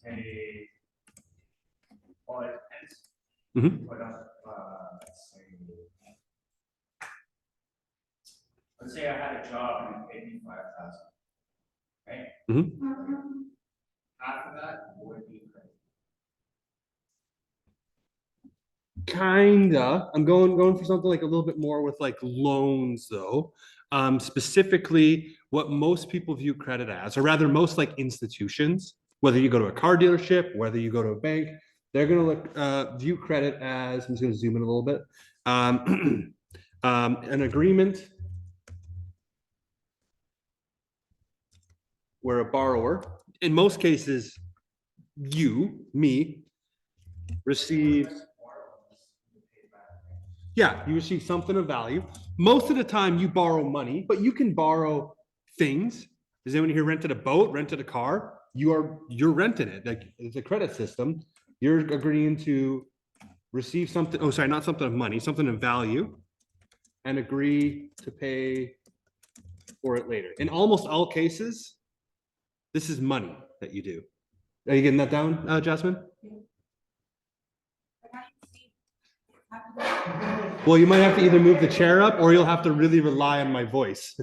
say, well, it depends. Mhm. What let's say I had a job and it paid me 5,000, right? Mhm. Half of that would be credit. Kinda. I'm going for something like a little bit more with like loans though. Specifically, what most people view credit as, or rather most like institutions, whether you go to a car dealership, whether you go to a bank, they're gonna view credit as, I'm just gonna zoom in a little bit. An agreement where a borrower, in most cases, me, receives, yeah, you receive something of value. Most of the time you borrow money, but you can borrow things. Has anyone here rented a boat, rented a car? You're renting it. Like it's a credit system. You're agreeing to receive something. Oh, sorry, not something of money, something of value, and agree to pay for it later. In almost all cases, this is money that you do. Are you getting that down, Jasmine? Well, you might have to either move the chair up or you'll have to really rely on my voice.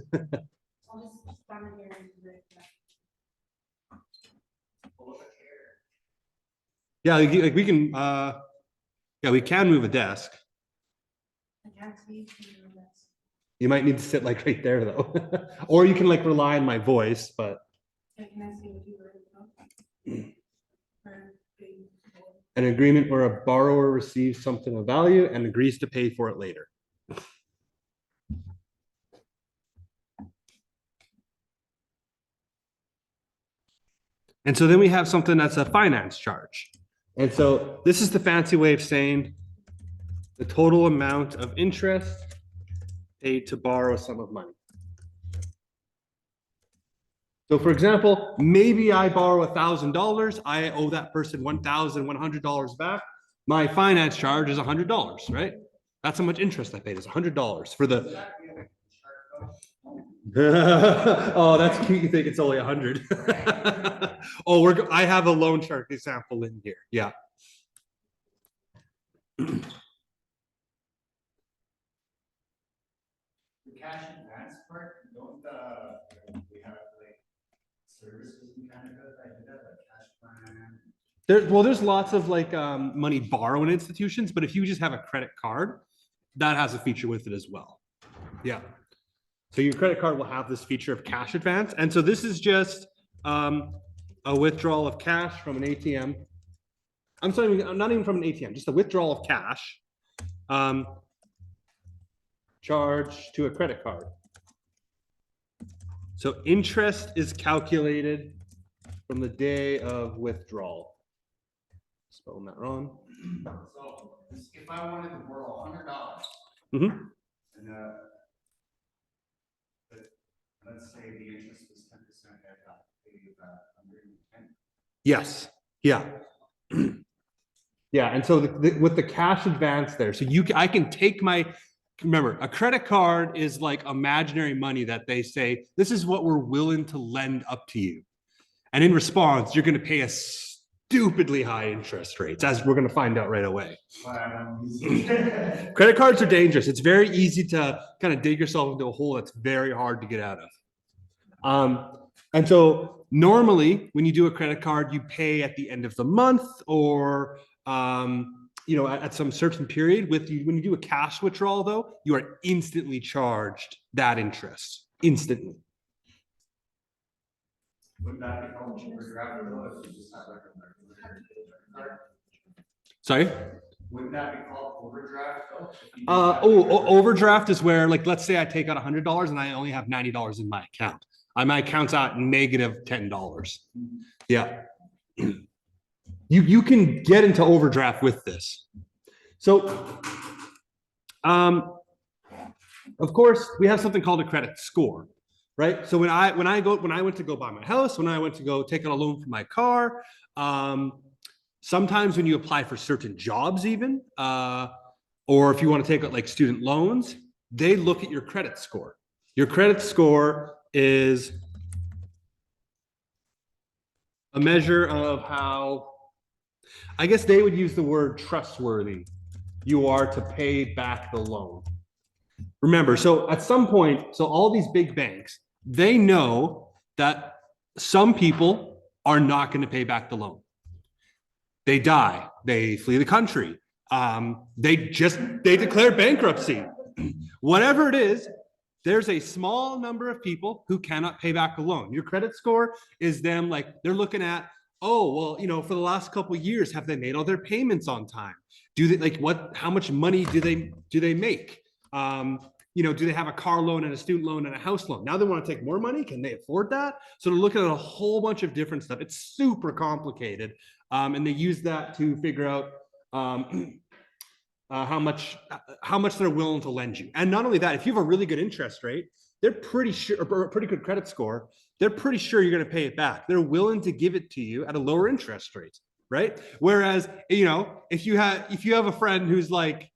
Yeah, like we can, yeah, we can move a desk. You might need to sit like right there though. Or you can like rely on my voice, but. An agreement where a borrower receives something of value and agrees to pay for it later. And so then we have something that's a finance charge. And so this is the fancy way of saying the total amount of interest paid to borrow a sum of money. So for example, maybe I borrow $1,000. I owe that person $1,100 back. My finance charge is $100, right? That's how much interest I paid, is $100 for the. Oh, that's cute. You think it's only 100. Oh, I have a loan shark example in here. Yeah. The cash advance part, don't we have like services in Canada that do that, like cash plan? There's lots of like money borrowing institutions, but if you just have a credit card, that has a feature with it as well. Yeah. So your credit card will have this feature of cash advance. And so this is just a withdrawal of cash from an ATM. I'm sorry, not even from an ATM, just a withdrawal of cash charged to a credit card. So interest is calculated from the day of withdrawal. Spelling that wrong. So if I wanted to borrow $100, and let's say the interest was 10%, I'd have to pay you about 110. Yes. Yeah. Yeah. And so with the cash advance there, so I can take remember, a credit card is like imaginary money that they say, this is what we're willing to lend up to you. And in response, you're going to pay us stupidly high interest rates, as we're going to find out right away. Credit cards are dangerous. It's very easy to kind of dig yourself into a hole that's very hard to get out of. And so normally when you do a credit card, you pay at the end of the month or at some certain period. When you do a cash withdrawal, though, you are instantly charged that interest instantly. Wouldn't that be called overdraft though if you just have like a regular card? Sorry? Wouldn't that be called overdraft though? Overdraft is where, like, let's say I take out $100 and I only have $90 in my account. My account's at negative $10. Yeah. You can get into overdraft with this. So, of course, we have something called a credit score, right? So when I went to go buy my house, when I went to go take out a loan for my car, sometimes when you apply for certain jobs, even, or if you want to take out like student loans, they look at your credit score. Your credit score is a measure of how, I guess they would use the word trustworthy you are to pay back the loan. Remember, so at some point, so all these big banks, they know that some people are not going to pay back the loan. They die, they flee the country, they declare bankruptcy. Whatever it is, there's a small number of people who cannot pay back the loan. Your credit score is them, like they're looking at, oh, well, you know, for the last couple of years, have they made all their payments on time? Do they, like, what, how much money do they make? You know, do they have a car loan and a student loan and a house loan? Now they want to take more money. Can they afford that? So they're looking at a whole bunch of different stuff. It's super complicated. And they use that to figure out how much they're willing to lend you. And not only that, if you have a really good interest rate, they're pretty sure, or a pretty good credit score, they're pretty sure you're going to pay it back. They're willing to give it to you at a lower interest rate, right? Whereas, you know, if you have a friend who's like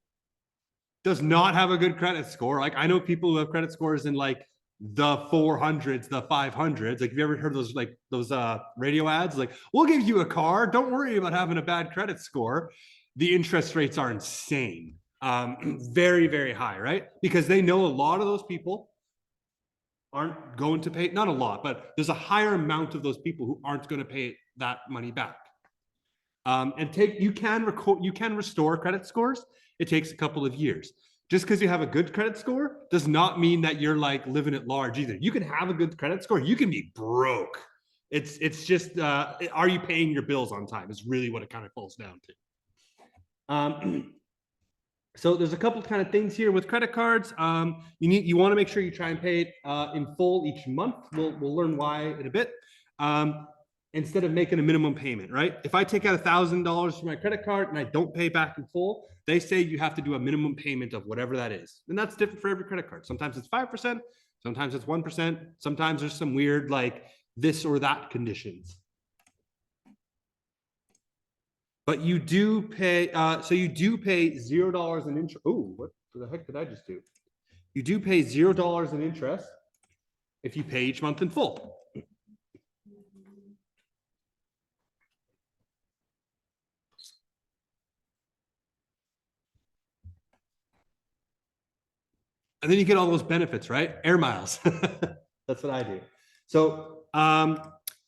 does not have a good credit score, like I know people who have credit scores in like the 400s, the 500s. Like, have you ever heard those radio ads? Like, we'll give you a car. Don't worry about having a bad credit score. The interest rates are insane, very, very high, right? Because they know a lot of those people aren't going to pay, not a lot, but there's a higher amount of those people who aren't going to pay that money back. You can restore credit scores. It takes a couple of years. Just because you have a good credit score does not mean that you're like living at large either. You can have a good credit score. You can be broke. It's just, are you paying your bills on time is really what it kind of falls down to. So there's a couple kind of things here with credit cards. You want to make sure you try and pay it in full each month. We'll learn why in a bit. Instead of making a minimum payment, right? If I take out $1,000 from my credit card and I don't pay back in full, they say you have to do a minimum payment of whatever that is. And that's different for every credit card. Sometimes it's 5%, sometimes it's 1%, sometimes there's some weird like this or that conditions. But you do pay, so you do pay $0 in interest. Oh, what the heck did I just do? You do pay $0 in interest if you pay each month in full. And then you get all those benefits, right? Air miles. That's what I do. So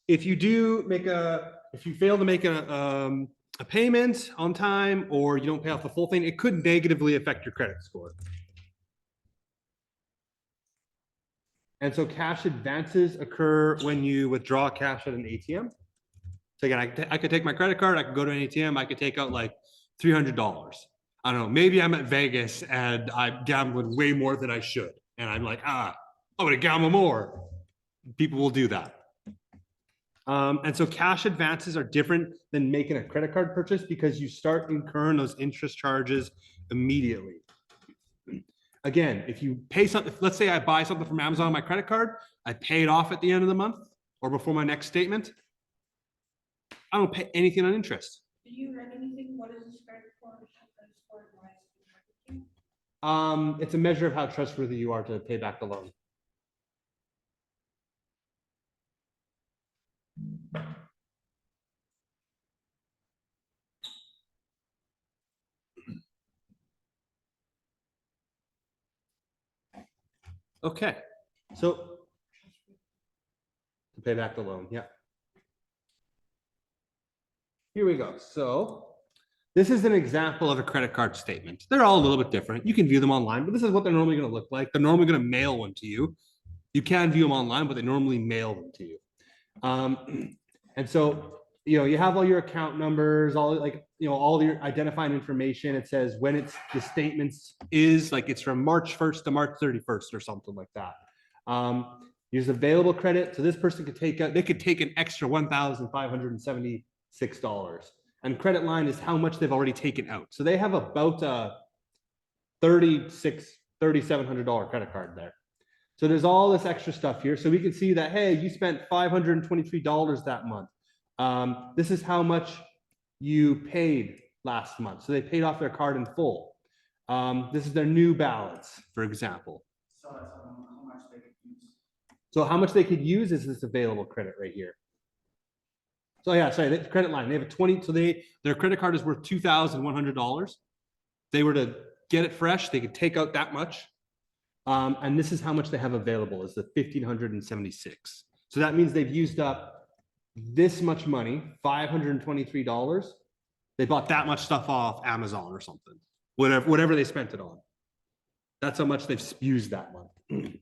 if you fail to make a payment on time, or you don't pay off the full thing, it could negatively affect your credit score. And so cash advances occur when you withdraw cash at an ATM. So again, I could take my credit card, I could go to an ATM, I could take out like $300. I don't know, maybe I'm at Vegas and I'm gambling way more than I should. And I'm like, I'm gonna gamble more. People will do that. And so cash advances are different than making a credit card purchase because you start incurring those interest charges immediately. Again, if you pay something, let's say I buy something from Amazon on my credit card, I pay it off at the end of the month or before my next statement, I don't pay anything on interest. Do you read anything? What is this credit score? It's a measure of how trustworthy you are to pay back the loan. Okay, so to pay back the loan, yeah. Here we go. So this is an example of a credit card statement. They're all a little bit different. You can view them online, but this is what they're normally going to look like. They're normally going to mail one to you. You can view them online, but they normally mail them to you. And so, you know, you have all your account numbers, all like, you know, all your identifying information. It says when it's the statements is like it's from March 1st to March 31st or something like that. Here's available credit. So this person could take they could take an extra $1,576. And credit line is how much they've already taken out. So they have about a $3,700 credit card there. So there's all this extra stuff here. So we can see that, hey, you spent $523 that month. This is how much you paid last month. So they paid off their card in full. This is their new balance, for example. So that's how much they could use. So how much they could use is this available credit right here. So yeah, sorry, the credit line, they have a 20, so their credit card is worth $2,100. They were to get it fresh, they could take out that much. And this is how much they have available is the 1,576. So that means they've used up this much money, $523. They bought that much stuff off Amazon or something, whatever they spent it on. That's how much they've used that month.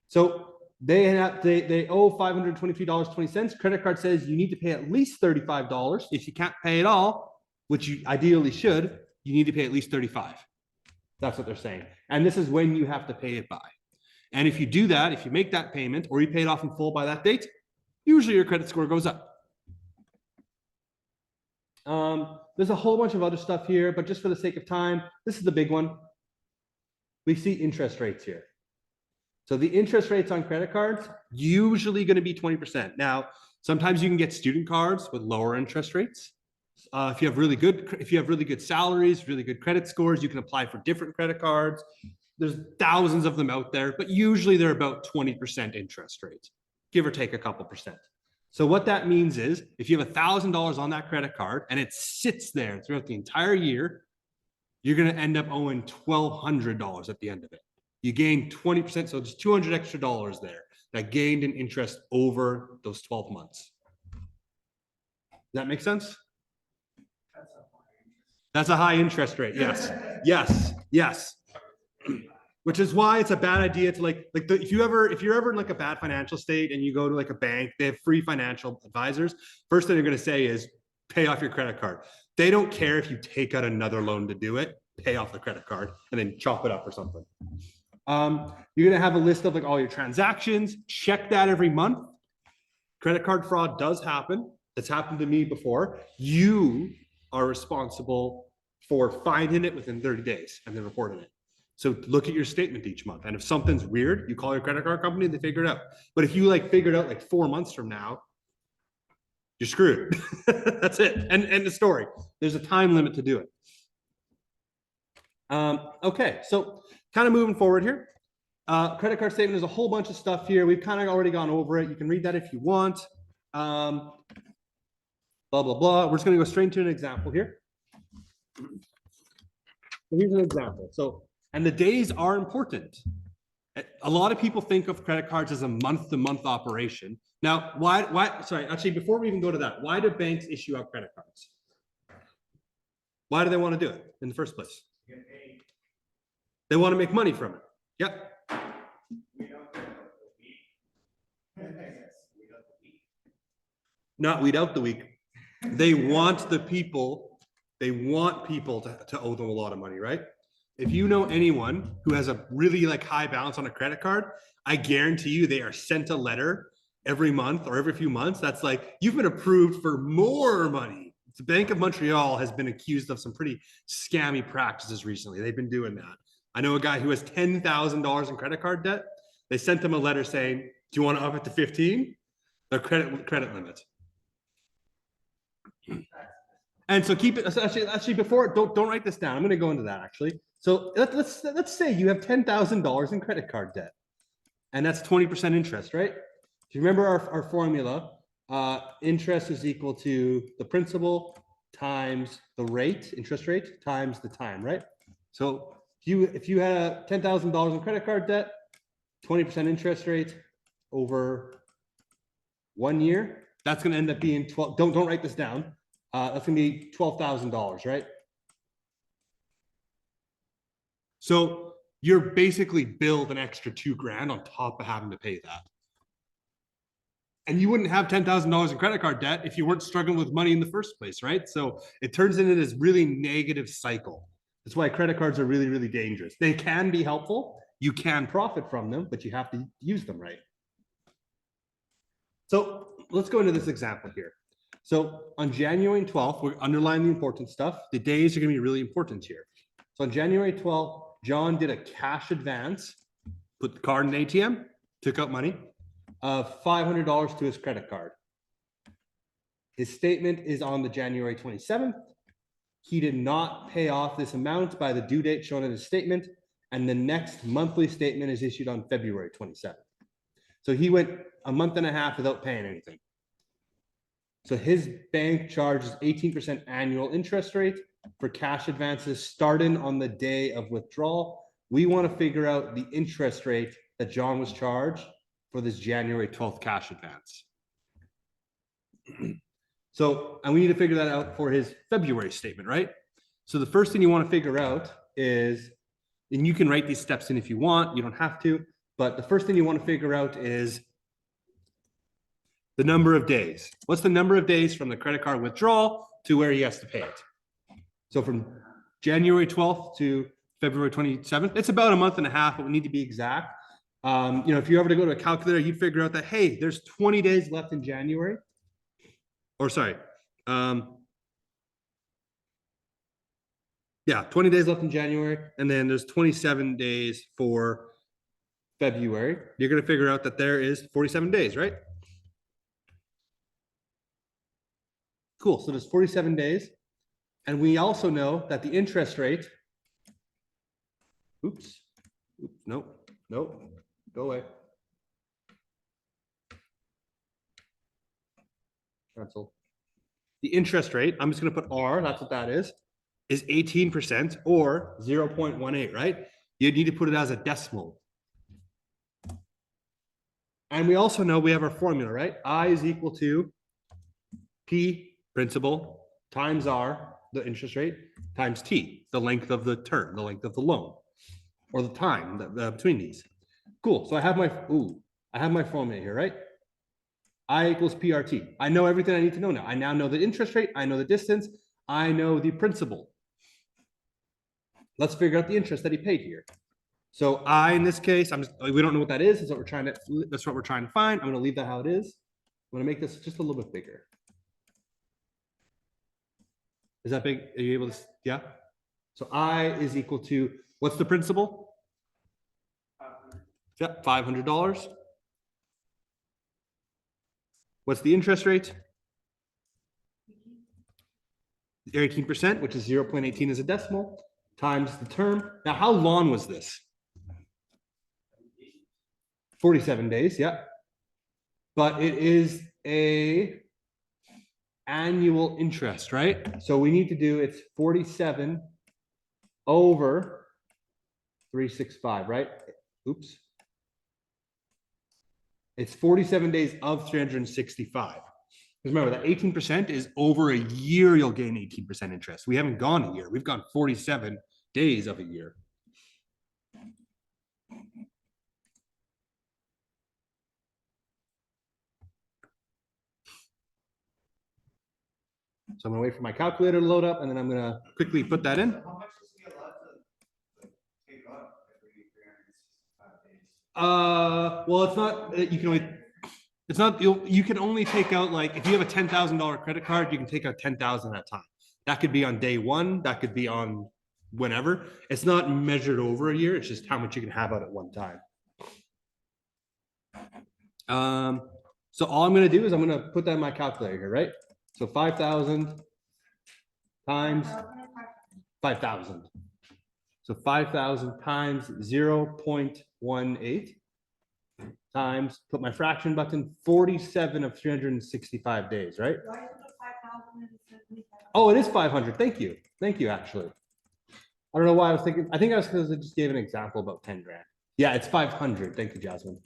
So they owe $523.20. Credit card says you need to pay at least $35. If you can't pay it all, which you ideally should, you need to pay at least $35. That's what they're saying. And this is when you have to pay it by. And if you do that, if you make that payment or you pay it off in full by that date, usually your credit score goes up. There's a whole bunch of other stuff here, but just for the sake of time, this is the big one. We see interest rates here. So the interest rates on credit cards, usually going to be 20%. Now, sometimes you can get student cards with lower interest rates. If you have really good salaries, really good credit scores, you can apply for different credit cards. There's thousands of them out there, but usually they're about 20% interest rates, give or take a couple percent. So what that means is if you have $1,000 on that credit card and it sits there throughout the entire year, you're going to end up owing $1,200 at the end of it. You gain 20%, so just $200 extra there that gained in interest over those 12 months. Does that make sense? That's a high interest rate. Yes, yes, yes. Which is why it's a bad idea to if you're ever in like a bad financial state and you go to like a bank, they have free financial advisors. First thing they're going to say is pay off your credit card. They don't care if you take out another loan to do it. Pay off the credit card and then chop it up or something. You're going to have a list of like all your transactions. Check that every month. Credit card fraud does happen. It's happened to me before. You are responsible for finding it within 30 days and then reporting it. So look at your statement each month. And if something's weird, you call your credit card company and they figure it out. But if you figure it out 4 months from now, you're screwed. That's it. And the story. There's a time limit to do it. Okay, so kind of moving forward here. Credit card statement, there's a whole bunch of stuff here. We've kind of already gone over it. You can read that if you want. Blah, blah, blah. We're just going to go straight into an example here. So here's an example. And the days are important. A lot of people think of credit cards as a month-to-month operation. Now, actually, before we even go to that, why do banks issue out credit cards? Why do they want to do it in the first place? They want to make money from it. Yep. Not weed out the weak. They want people to owe them a lot of money, right? If you know anyone who has a really high balance on a credit card, I guarantee you they are sent a letter every month or every few months. That's you've been approved for more money. The Bank of Montreal has been accused of some pretty scammy practices recently. They've been doing that. I know a guy who has $10,000 in credit card debt. They sent him a letter saying, do you want to up it to 15? Their credit limit. And so keep it, actually before, don't write this down. I'm going to go into that actually. So let's say you have $10,000 in credit card debt and that's 20% interest, right? If you remember our formula, interest is equal to the principal times the rate, interest rate times the time, right? So if you had $10,000 in credit card debt, 20% interest rate over 1 year, that's going to end up being 12. Don't write this down. That's going to be $12,000, right? So you're basically billed an extra $2,000 on top of having to pay that. And you wouldn't have $10,000 in credit card debt if you weren't struggling with money in the first place, right? So it turns into this really negative cycle. That's why credit cards are really, really dangerous. They can be helpful. You can profit from them, but you have to use them right. So let's go into this example here. So on January 12th, we're underlining the important stuff. The days are going to be really important here. So on January 12th, John did a cash advance, put the card in the ATM, took out money of $500 to his credit card. His statement is on the January 27th. He did not pay off this amount by the due date shown in his statement, and the next monthly statement is issued on February 27th. So he went a month and a half without paying anything. So his bank charges 18% annual interest rate for cash advances starting on the day of withdrawal. We want to figure out the interest rate that John was charged for this January 12th cash advance. So, and we need to figure that out for his February statement, right? So the first thing you want to figure out is, and you can write these steps in if you want, you don't have to, but the first thing you want to figure out is the number of days. What's the number of days from the credit card withdrawal to where he has to pay it? So from January 12th to February 27th, it's about a month and a half, but we need to be exact. If you ever to go to a calculator, you figure out that, hey, there's 20 days left in January. Or sorry. 20 days left in January, and then there's 27 days for February. You're going to figure out that there is 47 days, right? Cool. So there's 47 days. And we also know that the interest rate, no, go away. Cancel. The interest rate, I'm just going to put R, that's what that is 18% or 0.18, right? You need to put it as a decimal. And we also know we have our formula, right? I is equal to P, principal, times R, the interest rate, times T, the length of the term, the length of the loan, or the time between these. Cool. So I have my formula here, right? I equals PRT. I know everything I need to know now. I now know the interest rate. I know the distance. I know the principal. Let's figure out the interest that he paid here. So I, in this case, we don't know what that is. That's what we're trying to find. I'm going to leave that how it is. I'm going to make this just a little bit bigger. Is that big? Are you able to, yeah? So I is equal to, what's the principal? Yep, $500. What's the interest rate? 18%, which is 0.18 as a decimal, times the term. Now, how long was this? 47 days, yeah. But it is a annual interest, right? So we need to do, it's 47 over 365, right? Oops. It's 47 days of 365. Because remember that 18% is over a year, you'll gain 18% interest. We haven't gone a year. We've gone 47 days of a year. So I'm going to wait for my calculator to load up, and then I'm going to quickly put that in. How much is he allowed to take up every 365 days? Well, it's not, you can only, it's not, you can only take out, like, if you have a $10,000 credit card, you can take out 10,000 at a time. That could be on day one. That could be on whenever. It's not measured over a year. It's just how much you can have out at one time. So all I'm going to do is I'm going to put that in my calculator here, right? So 5,000 times 5,000. So 5,000 times 0.18 times, put my fraction button, 47 of 365 days, right? Why is it 5,000? Oh, it is 500. Thank you. Thank you, actually. I don't know why I was thinking. I think I was because I just gave an example about 10 grand. Yeah, it's 500. Thank you, Jasmine.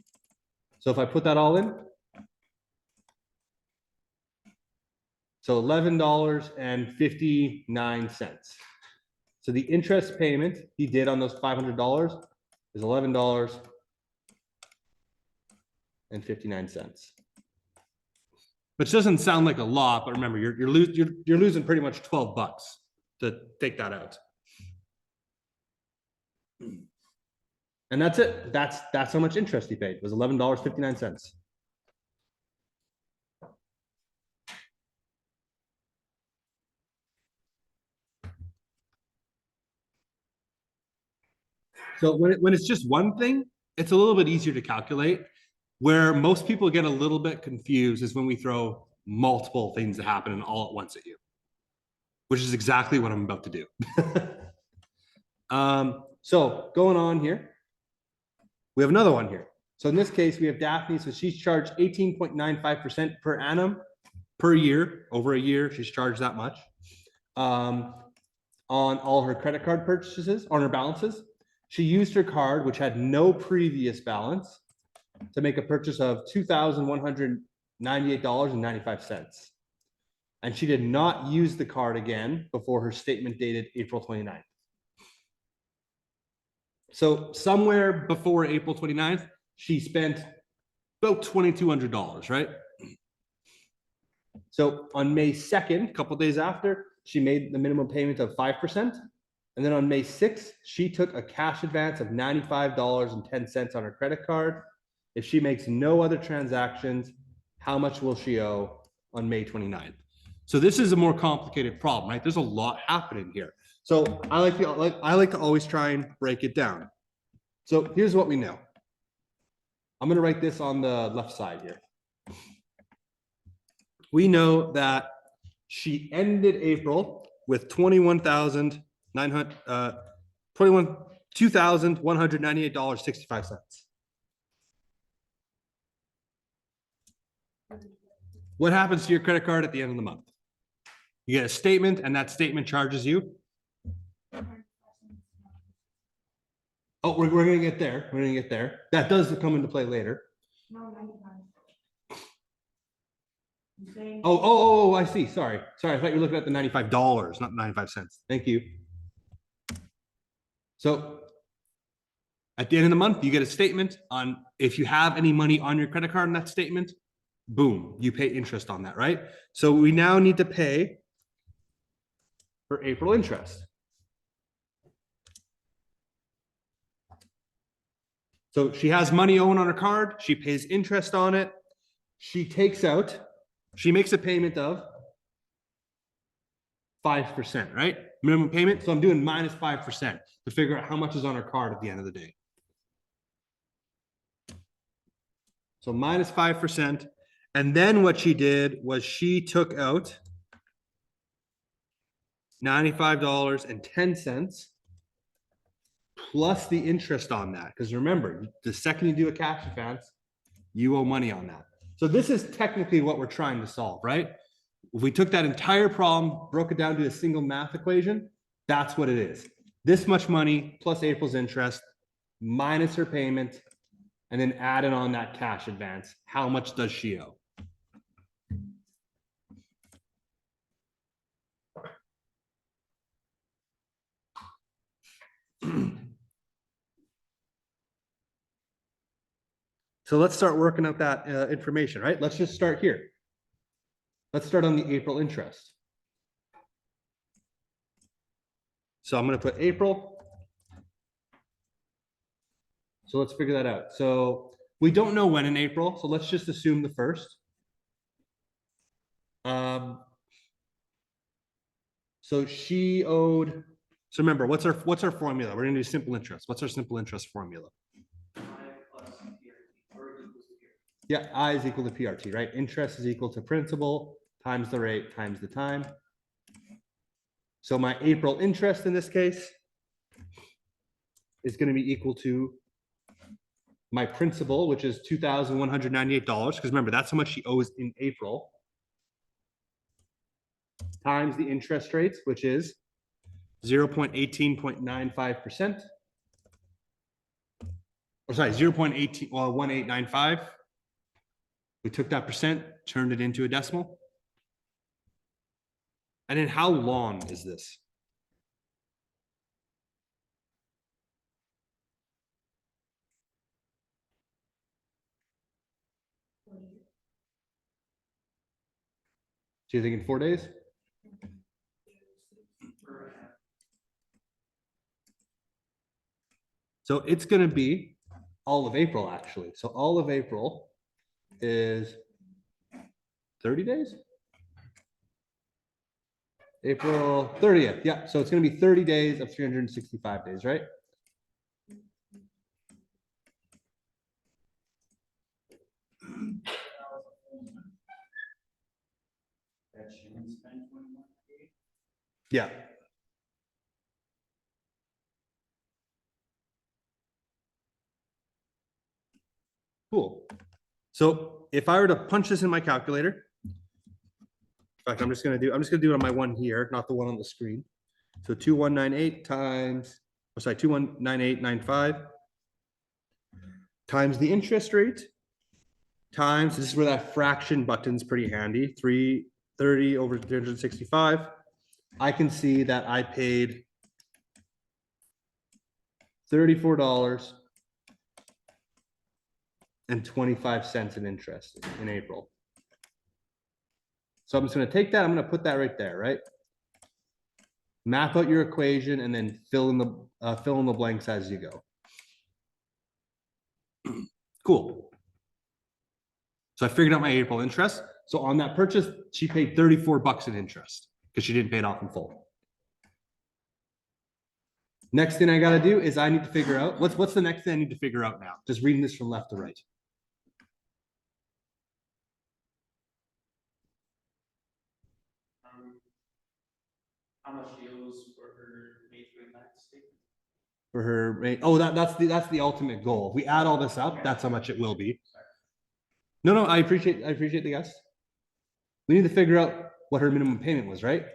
So if I put that all in, so $11.59. So the interest payment he did on those $500 is $11.59. Which doesn't sound like a lot, but remember, you're losing pretty much 12 bucks to take that out. And that's it. That's how much interest he paid. It was $11.59. So when it's just one thing, it's a little bit easier to calculate. Where most people get a little bit confused is when we throw multiple things that happen all at once at you, which is exactly what I'm about to do. So going on here, we have another one here. So in this case, we have Daphne. So she's charged 18.95% per annum per year, over a year, she's charged that much. On all her credit card purchases, on her balances. She used her card, which had no previous balance, to make a purchase of $2,198.95. And she did not use the card again before her statement dated April 29th. So somewhere before April 29th, she spent about $2,200, right? So on May 2nd, a couple days after, she made the minimum payment of 5%. And then on May 6th, she took a cash advance of $95.10 on her credit card. If she makes no other transactions, how much will she owe on May 29th? So this is a more complicated problem, right? There's a lot happening here. So I like to always try and break it down. So here's what we know. I'm going to write this on the left side here. We know that she ended April with $2,198.65. What happens to your credit card at the end of the month? You get a statement, and that statement charges you. Oh, we're going to get there. We're going to get there. That does come into play later. No, 95. I'm saying- Oh, I see. Sorry. I thought you were looking at the $95, not 95 cents. Thank you. So at the end of the month, you get a statement on if you have any money on your credit card in that statement, boom, you pay interest on that, right? So we now need to pay for April interest. So she has money owing on her card. She pays interest on it. She makes a payment of 5%, right? Minimum payment. So I'm doing minus 5% to figure out how much is on her card at the end of the day. So minus 5%. And then what she did was she took out $95.10 plus the interest on that. Because remember, the second you do a cash advance, you owe money on that. So this is technically what we're trying to solve, right? If we took that entire problem, broke it down to a single math equation, that's what it is. This much money plus April's interest minus her payment, and then adding on that cash advance. How much does she owe? So let's start working out that information, right? Let's just start here. Let's start on the April interest. So I'm going to put April. So let's figure that out. So we don't know when in April, so let's just assume the first. So she owed. So remember, what's our formula? We're going to do simple interest. What's our simple interest formula? Yeah, I is equal to PRT, right? Interest is equal to principal times the rate times the time. So my April interest in this case is going to be equal to my principal, which is $2,198. Because remember, that's how much she owes in April, times the interest rates, which is 0.1895%. Or sorry, 0.181895. We took that percent, turned it into a decimal. And then how long is this? So you're thinking 4 days? So it's going to be all of April, actually. So all of April is 30 days? April 30th. Yeah. So it's going to be 30 days of 365 days, right? Yeah. Cool. So if I were to punch this in my calculator, fact, I'm just gonna do it on my one here, not the one on the screen. So 2198 times, oh, sorry, 219895 times the interest rate times, this is where that fraction button's pretty handy, 330 over 365. I can see that I paid $34.25 in interest in April. So I'm just gonna take that, I'm gonna put that right there, right? Map out your equation and then fill in the blanks as you go. Cool. So I figured out my April interest. So on that purchase, she paid 34 bucks in interest because she didn't pay it off in full. Next thing I gotta do is I need to figure out, what's the next thing I need to figure out now? Just reading this from left to right. How much she owes for her May 29th statement? For her, oh, that's the ultimate goal. If we add all this up, that's how much it will be. No, I appreciate the guess. We need to figure out what her minimum payment was, right?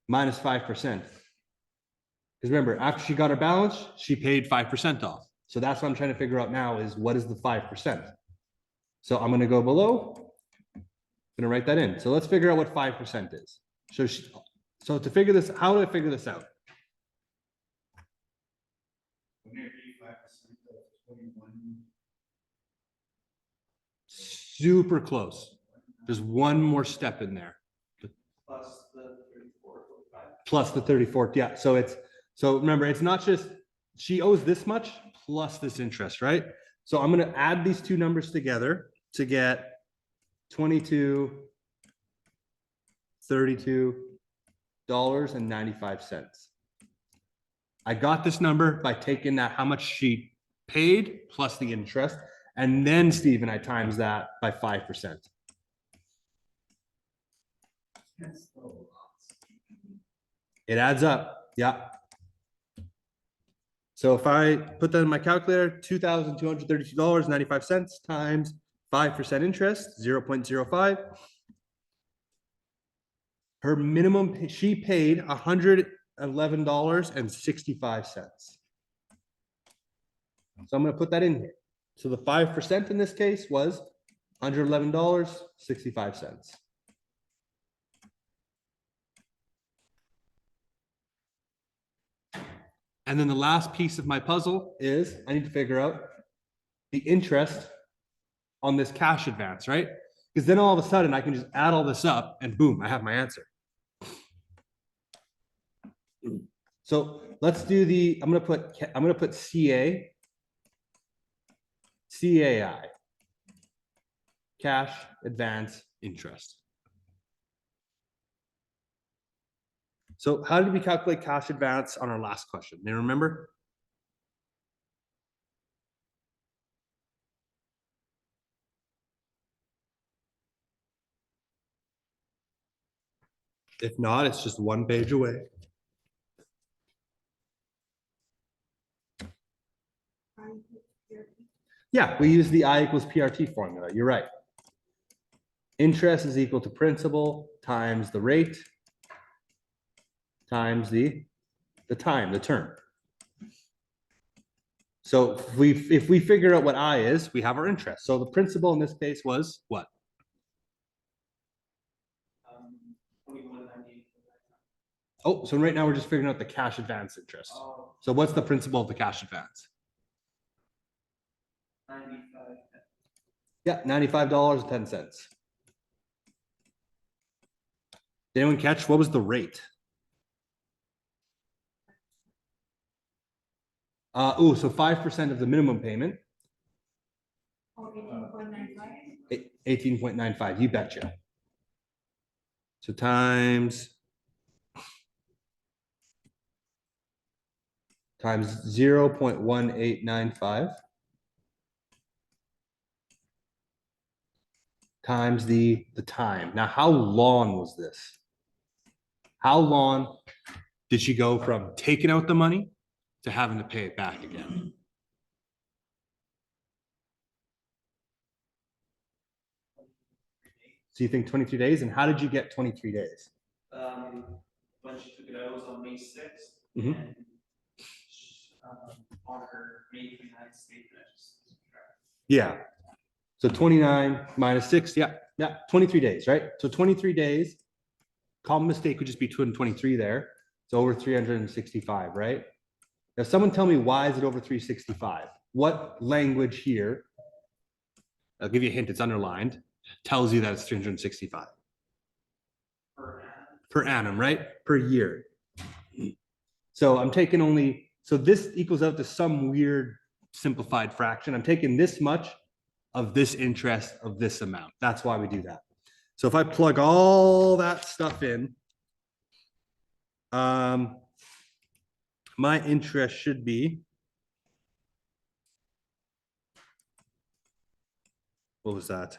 Minus 5%. Because remember, after she got her balance, she paid 5% off. So that's what I'm trying to figure out now is what is the 5%? So I'm gonna go below. I'm gonna write that in. So let's figure out what 5% is. So to figure this, how do I figure this out? Wouldn't it be 5% of 21? Super close. There's one more step in there. Plus the 34.45. Plus the 34th, yeah. So remember, it's not just, she owes this much plus this interest, right? So I'm gonna add these two numbers together to get 22, $32.95. I got this number by taking that, how much she paid plus the interest, and then Steve and I times that by 5%. That's a lot. It adds up, yeah. So if I put that in my calculator, $2,232.95 times 5% interest, 0.05. Her minimum, she paid $111.65. So I'm gonna put that in here. So the 5% in this case was $111.65. And then the last piece of my puzzle is I need to figure out the interest on this cash advance, right? Because then all of a sudden I can just add all this up and boom, I have my answer. So let's do I'm gonna put CAI, cash advance interest. So how did we calculate cash advance on our last question? Do you remember? If not, it's just one page away. Yeah, we use the I equals PRT formula. You're right. Interest is equal to principal times the rate times the time, the term. So if we figure out what I is, we have our interest. So the principal in this case was what? 21.98. Oh, so right now we're just figuring out the cash advance interest. Oh, So what's the principal of the cash advance? 95. Yeah, $95.10. Did anyone catch what was the rate? So 5% of the minimum payment, Oh, 18.95. 18.95, you betcha. So times 0.1895 times the time. Now, how long was this? How long did she go from taking out the money to having to pay it back again? So you think 23 days, and how did you get 23 days? When she took it out, it was on May 6th. Mhm. And on her May 29th statement, I just subtract. Yeah. So 29 minus 6, yeah, 23 days, right? So 23 days, common mistake would just be 223 there. It's over 365, right? Now someone tell me, why is it over 365? What language here, I'll give you a hint, it's underlined, tells you that it's 365 Per annum. per annum, right? Per year. So I'm taking only, so this equals out to some weird simplified fraction. I'm taking this much of this interest of this amount. That's why we do that. So if I plug all that stuff in, my interest should be, what was that?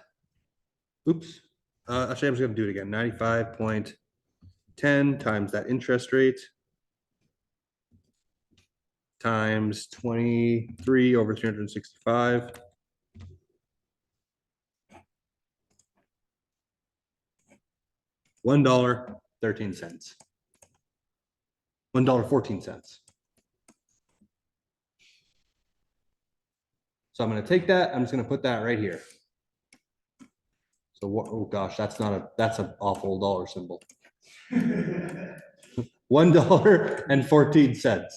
Oops. Actually, I'm just going to do it again. 95.10 times that interest rate times 23 over 365. $1.13. $1.14. So I'm going to take that. I'm just going to put that right here. So what? Oh gosh, that's an awful dollar symbol. $1.14.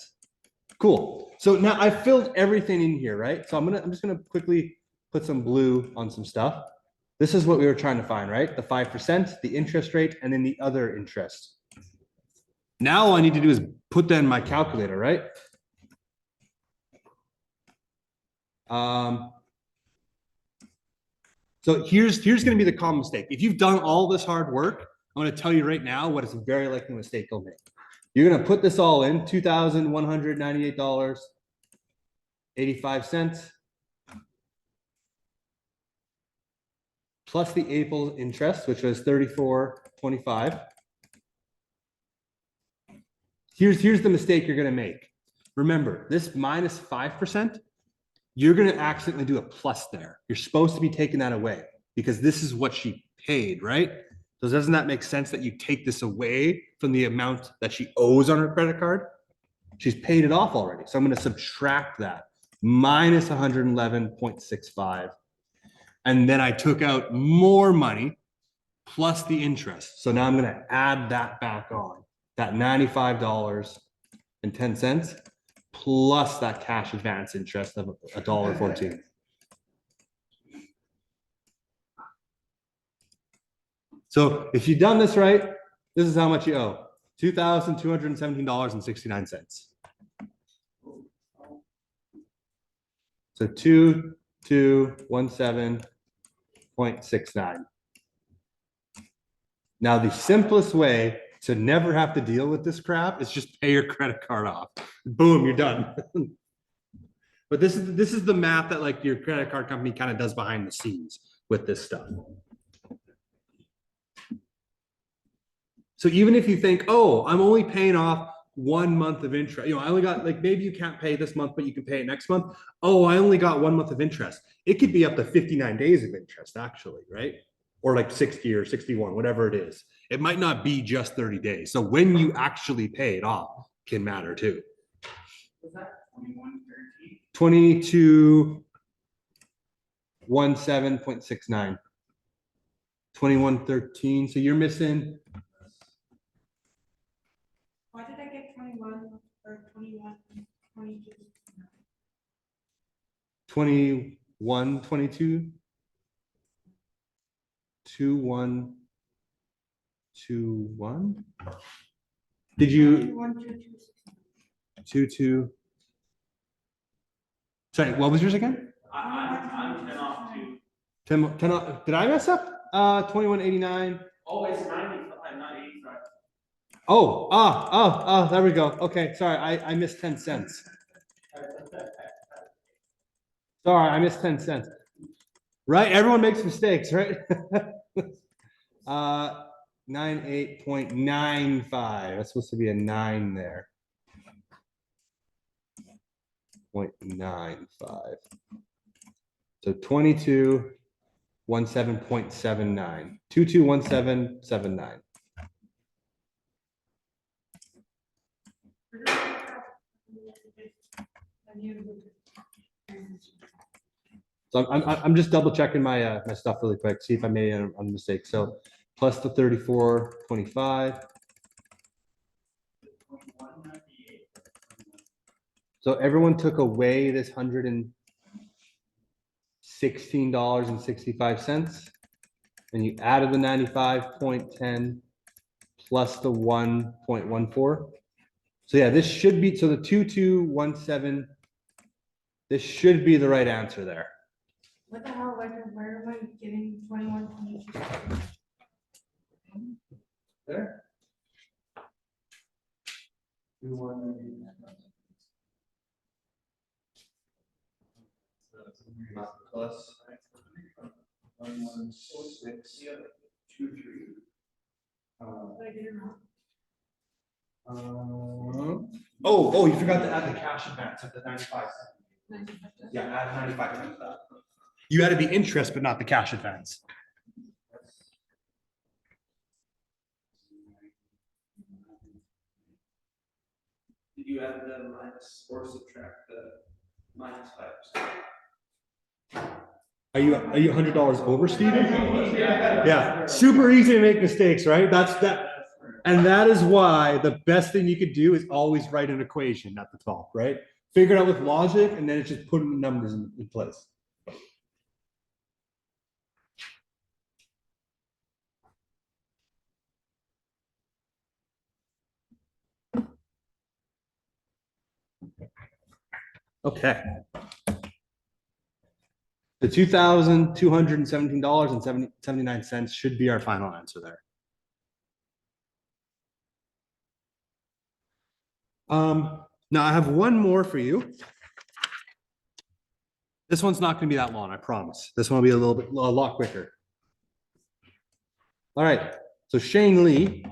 Cool. So now I filled everything in here, right? So I'm just gonna quickly put some blue on some stuff. This is what we were trying to find, right? The 5%, the interest rate, and then the other interest. Now all I need to do is put that in my calculator, right? So here's going to be the common mistake. If you've done all this hard work, I'm going to tell you right now what is a very likely mistake you'll make. You're going to put this all in, $2,198.85 plus the April interest, which was $34.25. Here's the mistake you're going to make. Remember, this minus 5%, you're going to accidentally do a plus there. You're supposed to be taking that away because this is what she paid, right? So doesn't that make sense that you take this away from the amount that she owes on her credit card? She's paid it off already. So I'm going to subtract that minus 111.65. And then I took out more money plus the interest. So now I'm going to add that back on, that $95.10 plus that cash advance interest of $1.14. So if you've done this right, this is how much you owe. $2,217.69. So 2217.69. Now the simplest way to never have to deal with this crap is just pay your credit card off. Boom, you're done. But this is the math that like your credit card company kind of does behind the scenes with this stuff. So even if you think, oh, I'm only paying off 1 month of interest, I only got, like, maybe you can't pay this month, but you can pay it next month. Oh, I only got 1 month of interest. It could be up to 59 days of interest, actually, right? Or like 60 or 61, whatever it is. It might not be just 30 days. So when you actually pay it off can matter too. Was that 2113? 2217.69. 2113. So you're missing. Why did I get 21 or 21, 22? 21, 22, 21, 21. Did you 21, 2, 2? Sorry, what was yours again? I'm 10 off too. 10 off. Did I mess up? 2189. Oh, it's 95, not 85. Oh, there we go. Okay, sorry, I missed 10 cents. Sorry, I missed 10 cents. Right, everyone makes mistakes, right? 98.95. That's supposed to be a 9 there. 0.95. So 22. 2217.79. 221779. So I'm just double checking my my stuff really quick, see if I made a mistake. So plus the 34.25. 2198. So everyone took away this $116.65, and you added the 95.10 plus the 1.14. So yeah, this should be, so the 2217, this should be the right answer there. What the hell, like, where am I getting 21, 22? There. Plus 116623. Did I get it wrong? Oh, you forgot to add the cash advance of the 95. 95 cents? Yeah, add 95 to that. You added the interest, but not the cash advance. Did you add the minus or subtract the -5%? Are you $100 over, Steven? Yeah, super easy to make mistakes, right? That's that. And that is why the best thing you could do is always write an equation at the top, right? Figure it out with logic, and then it's just putting the numbers in place. Okay. The $2,217.79 should be our final answer there. Now I have one more for you. This one's not going to be that long, I promise. This one will be a lot quicker. All right. So Shane Lee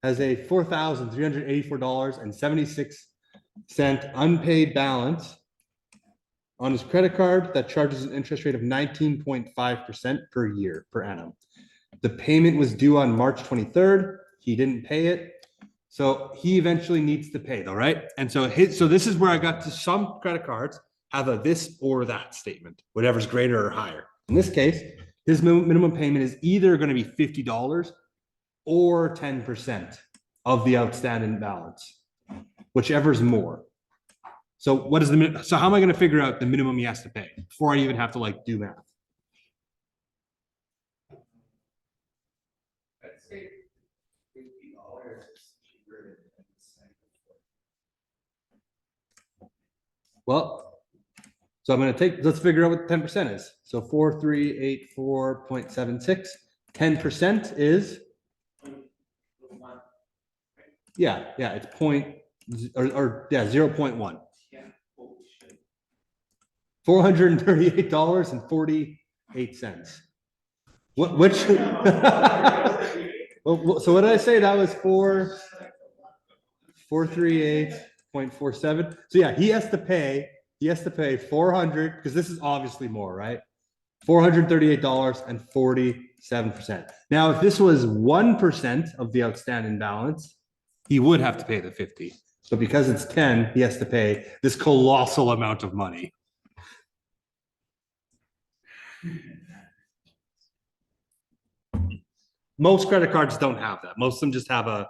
has a $4,384.76 unpaid balance on his credit card that charges an interest rate of 19.5% per year per annum. The payment was due on March 23rd. He didn't pay it. So he eventually needs to pay though, right? And so this is where I got to some credit cards have a this or that statement, whatever's greater or higher. In this case, his minimum payment is either going to be $50 or 10% of the outstanding balance, whichever's more. So what is so how am I going to figure out the minimum he has to pay before I even have to like do math? I'd say $50 is cheaper than Well, so I'm going to let's figure out what 10% is. So 4384.76, 10% is, yeah, it's point, yeah, 0.1. Yeah, holy shit. $438.48. Which, so what did I say? That was 438.47. So yeah, he has to pay 400, because this is obviously more, right? $438.47. Now, if this was 1% of the outstanding balance, he would have to pay the 50. But because it's 10, he has to pay this colossal amount of money. Most credit cards don't have that. Most of them just have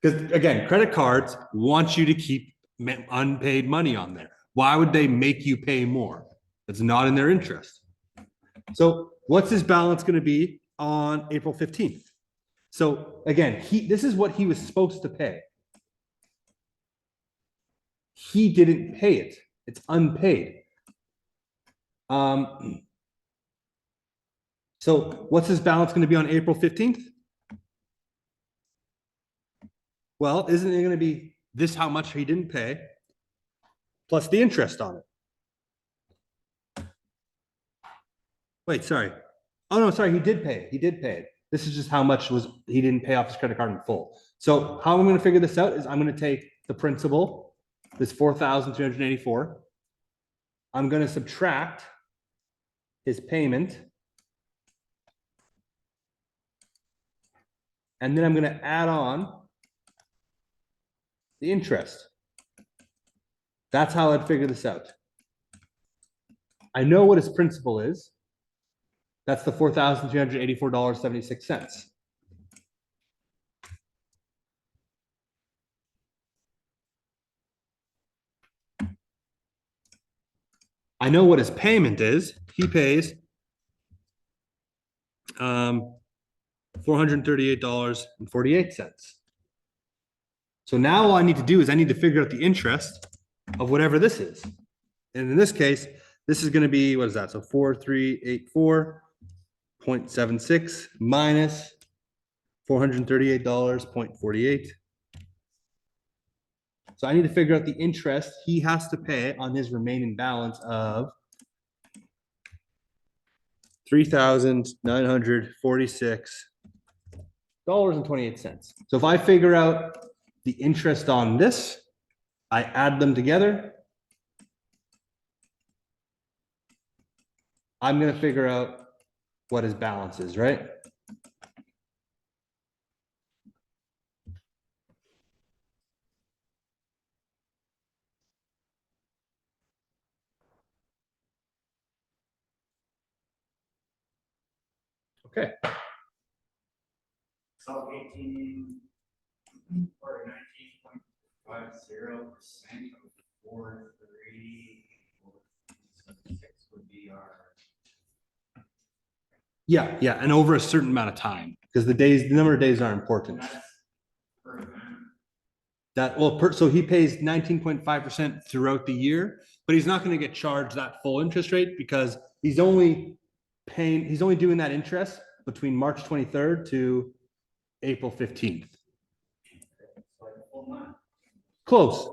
because again, credit cards want you to keep unpaid money on there. Why would they make you pay more? It's not in their interest. So what's his balance going to be on April 15th? So again, this is what he was supposed to pay. He didn't pay it. It's unpaid. So what's his balance going to be on April 15th? Well, isn't it going to be this how much he didn't pay plus the interest on it? Wait, sorry. Oh no, sorry, he did pay it. He did pay it. This is just how much he didn't pay off his credit card in full. So how I'm going to figure this out is I'm going to take the principal, this 4,384. I'm going to subtract his payment. And then I'm going to add on the interest. That's how I'd figure this out. I know what his principal is. That's the $4,384.76. I know what his payment is. He pays $438.48. So now all I need to do is I need to figure out the interest of whatever this is. And in this case, this is going to be, what is that? So 4384.76 minus $438.48. So I need to figure out the interest he has to pay on his remaining balance of $3,946.28. So if I figure out the interest on this, I add them together. I'm going to figure out what his balance is, right? Okay. So 18 or 19.50% of 4,376 would be our. Yeah, yeah, and over a certain amount of time, because the number of days are important. That's per event. So he pays 19.5% throughout the year, but he's not going to get charged that full interest rate because he's only doing that interest between March 23rd to April 15th. Like a full month. Close.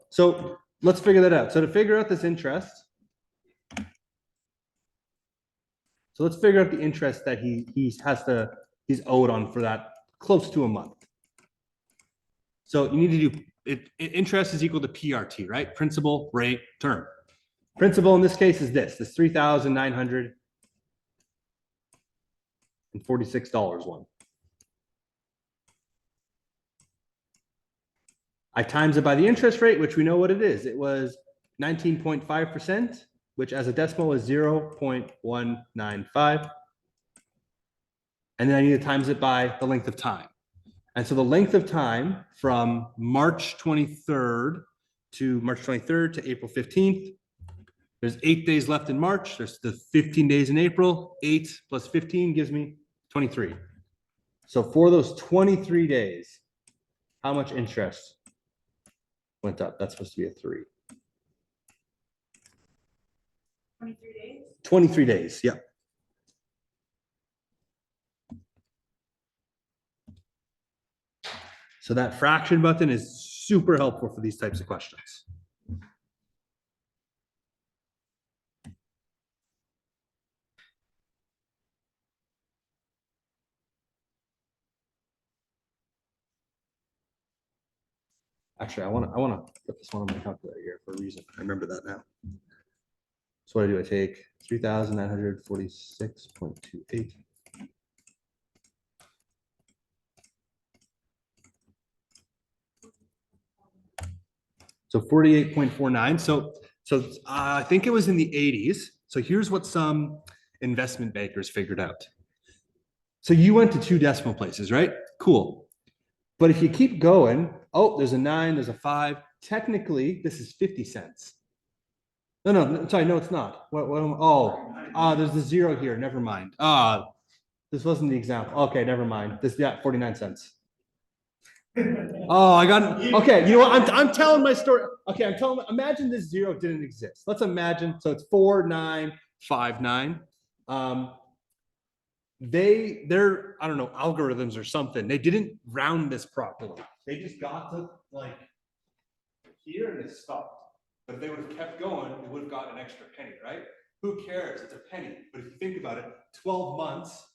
So let's figure that out. So to figure out this interest, so let's figure out the interest that he's owed on for that close to a month. So you need to do it. Interest is equal to PRT, right? Principal, rate, term. Principal in this case is this $3,946 one. I times it by the interest rate, which we know what it is. It was 19.5%, which as a decimal is 0.195. And then I need to times it by the length of time. And so the length of time from March 23rd to April 15th, there's 8 days left in March. There's the 15 days in April. 8 plus 15 gives me 23. So for those 23 days, how much interest went up? That's supposed to be a 3. 23 days? 23 days, yeah. So that fraction button is super helpful for these types of questions. Actually, I want to put this one on my calculator here for a reason. I remember that now. So what do? I take 3,946.28. So 48.49. So I think it was in the 80s. So here's what some investment bankers figured out. So you went to 2 decimal places, right? Cool. But if you keep going, oh, there's a 9, there's a 5. Technically, this is 50 cents. No, sorry, no, it's not. There's the 0 here. Never mind. This wasn't the example. Okay, never mind. 49 cents. Oh, I got it. Okay, you know what? I'm telling my story. Okay, imagine this 0 didn't exist. Let's imagine. So it's 4959. They're I don't know, algorithms or something. They didn't round this properly. They just got to like here and it stopped. But if they would have kept going, they would have got an extra penny, right? Who cares? It's a penny. But if you think about it, 12 months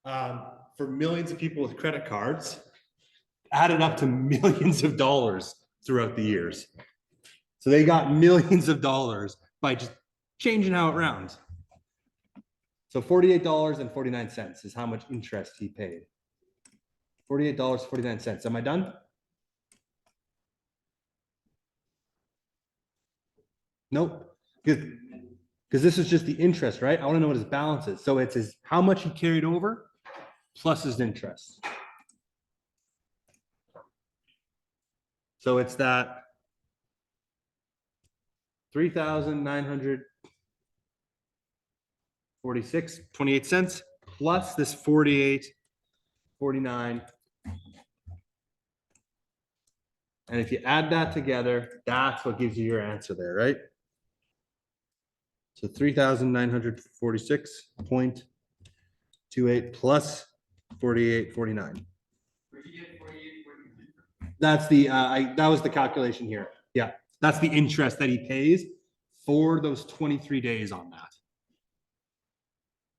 for millions of people with credit cards added up to millions of dollars throughout the years. So they got millions of dollars by just changing how it rounds. So $48.49 is how much interest he paid. $48.49. Am I done? Nope. Because this is just the interest, right? I want to know what his balance is. So it's his how much he carried over plus his interest. So it's that 3,946.28 plus this 48.49. And if you add that together, that's what gives you your answer there, right? So 3,946.28 plus 48.49. That's the that was the calculation here. Yeah, that's the interest that he pays for those 23 days on that.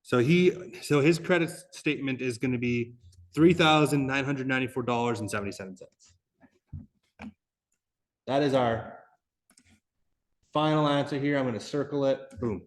So his credit statement is going to be $3,994.77. That is our final answer here. I'm going to circle it. Boom.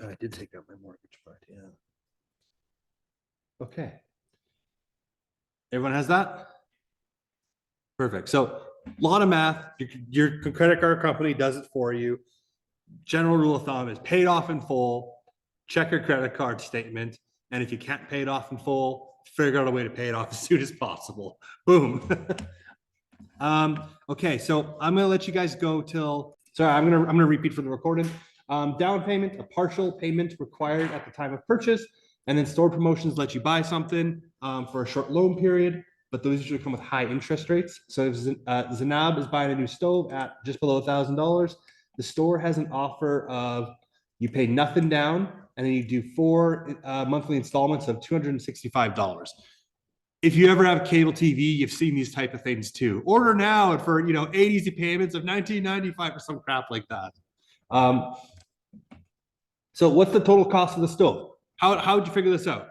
I did take out my mortgage part, yeah. Okay. Everyone has that? Perfect. So a lot of math. Your credit card company does it for you. General rule of thumb is paid off in full, check your credit card statement. And if you can't pay it off in full, figure out a way to pay it off as soon as possible. Boom. Okay, so I'm gonna let you guys go till, sorry, I'm gonna repeat for the recording. Down payment, a partial payment required at the time of purchase, and then store promotions let you buy something for a short loan period, but those usually come with high interest rates. So if Zanab is buying a new stove at just below $1,000, the store has an offer of you pay nothing down, and then you do 4 monthly installments of $265. If you ever have cable TV, you've seen these type of things too. Order now for 8 easy payments of $19.95 or some crap like that. So what's the total cost of the stove? How would you figure this out?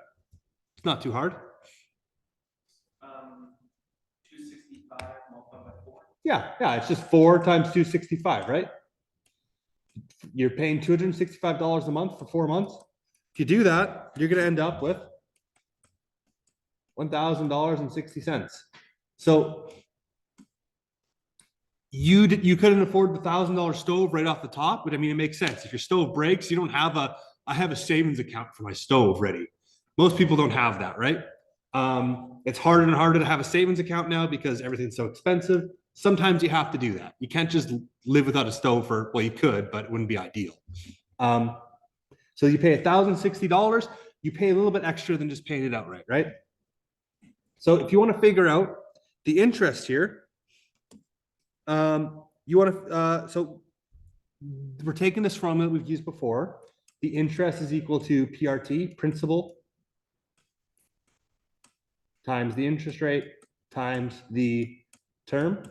It's not too hard. 265 multiplied by 4. Yeah, it's just 4 times 265, right? You're paying $265 a month for 4 months. If you do that, you're going to end up with $1,000.60. So you couldn't afford the $1,000 stove right off the top, but I mean, it makes sense. If your stove breaks, you don't have I have a savings account for my stove ready. Most people don't have that, right? It's harder and harder to have a savings account now because everything's so expensive. Sometimes you have to do that. You can't just live without a stove well, you could, but it wouldn't be ideal. So you pay $1,060, you pay a little bit extra than just paying it outright, right? So if you want to figure out the interest here, you want to, so we're taking this formula we've used before. The interest is equal to PRT, principal, times the interest rate, times the term.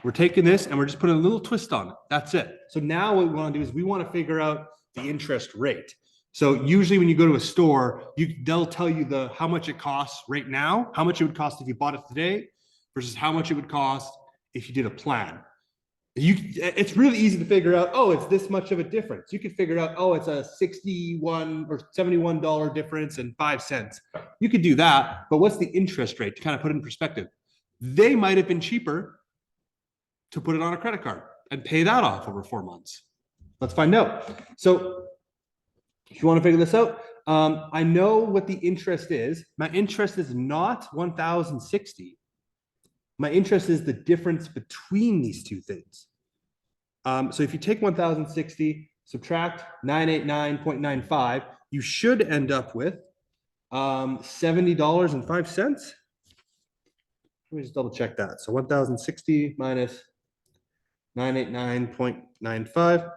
We're taking this and we're just putting a little twist on it. That's it. So now what we want to do is we want to figure out the interest rate. So usually when you go to a store, they'll tell you how much it costs right now, how much it would cost if you bought it today versus how much it would cost if you did a plan. It's really easy to figure out, oh, it's this much of a difference. You can figure out, oh, it's a $61 or $71 difference and 5 cents. You could do that, but what's the interest rate to kind of put it in perspective? They might have been cheaper to put it on a credit card and pay that off over 4 months. Let's find out. So if you want to figure this out, I know what the interest is. My interest is not 1,060. My interest is the difference between these two things. So if you take 1,060, subtract 989.95, you should end up with $70.05. me just double check that. So 1,060 minus 989.95.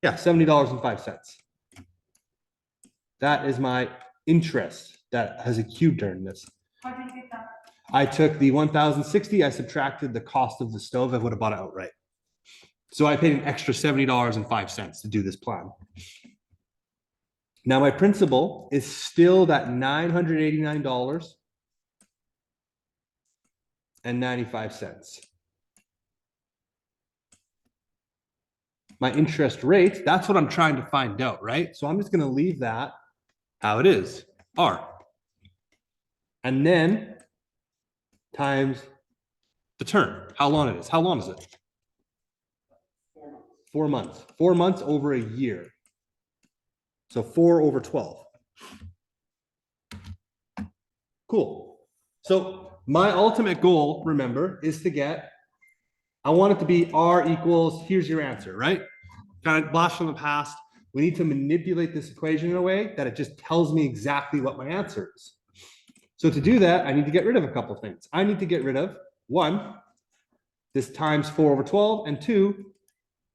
Yeah, $70.05. That is my interest that has accrued during this. How did you get that? I took the 1,060, I subtracted the cost of the stove, I would have bought it outright. So I paid an extra $70.05 to do this plan. Now my principal is still that $989.95. My interest rate, that's what I'm trying to find out, right? So I'm just gonna leave that how it is, R. And then times the term, how long it is. How long is it? 4 months. 4 months. 4 months over a year. So 4 over 12. Cool. So my ultimate goal, remember, is to get, I want it to be R equals, here's your answer, right? Kind of blast from the past. We need to manipulate this equation in a way that it just tells me exactly what my answer is. So to do that, I need to get rid of a couple of things. I need to get rid of 1, this times 4 over 12, and 2,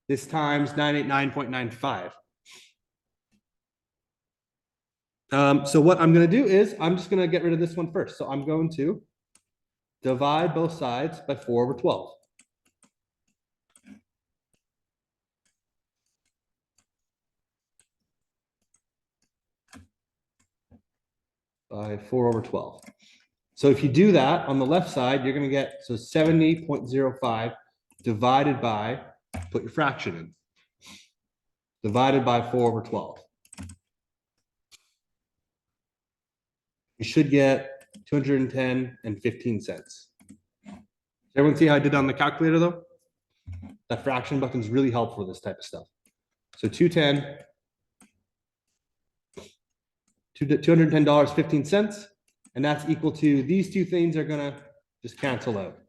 this times 989.95. So what I'm going to do is I'm just going to get rid of this one first. So I'm going to divide both sides by 4 over 12. By 4 over 12. So if you do that on the left side, you're going to get, so 70.05 divided by, put your fraction in, divided by 4 over 12. You should get 210 and 15 cents. Everyone see how I did on the calculator though? That fraction button is really helpful for this type of stuff. So 210.15, and that's equal to, these two things are gonna just cancel out.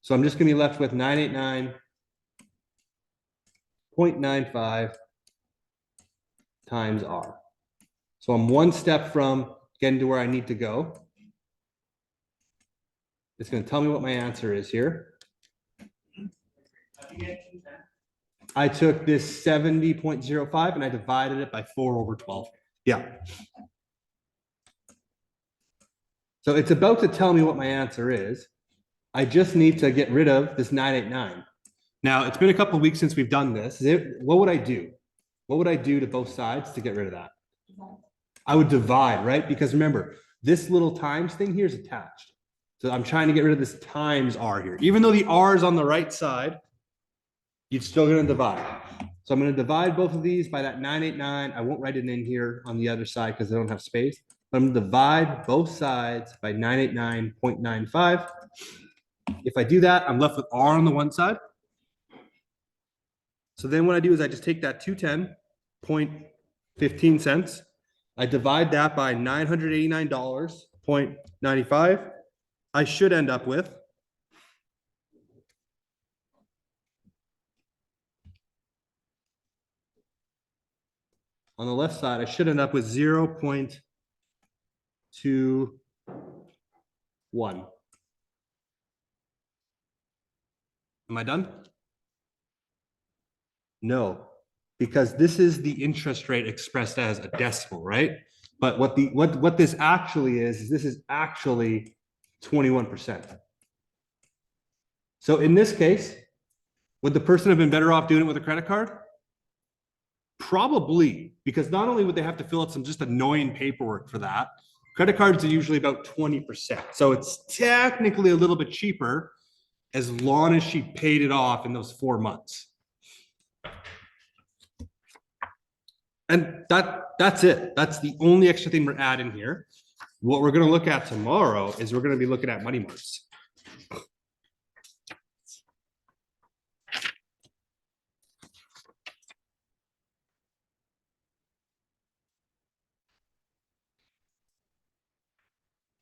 So I'm just gonna be left with 989.95 times R. So I'm one step from getting to where I need to go. It's gonna tell me what my answer is here. How'd you get 210? I took this 70.05 and I divided it by 4 over 12. Yeah. So it's about to tell me what my answer is. I just need to get rid of this 989. Now, it's been a couple of weeks since we've done this. What would I do? What would I do to both sides to get rid of that? I would divide, right? Because remember, this little times thing here is attached. So I'm trying to get rid of this times R here. Even though the R is on the right side, you're still going to divide. So I'm going to divide both of these by that 989. I won't write it in here on the other side because I don't have space. But I'm going to divide both sides by 989.95. If I do that, I'm left with R on the one side. So then what I do is I just take that 210.15. I divide that by $989.95. I should end up with on the left side, I should end up with 0.21. Am I done? No, because this is the interest rate expressed as a decimal, right? But what this actually is this is actually 21%. So in this case, would the person have been better off doing it with a credit card? Probably, because not only would they have to fill out some just annoying paperwork for that, credit cards are usually about 20%. So it's technically a little bit cheaper as long as she paid it off in those 4 months. And that's it. That's the only extra thing we're adding here. What we're going to look at tomorrow is we're going to be looking at money marks.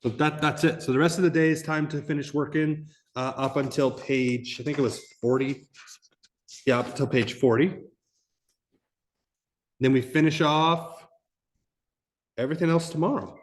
So that's it. So the rest of the day is time to finish working up until page, I think it was 40. Yeah, up until page 40. Then we finish off everything else tomorrow.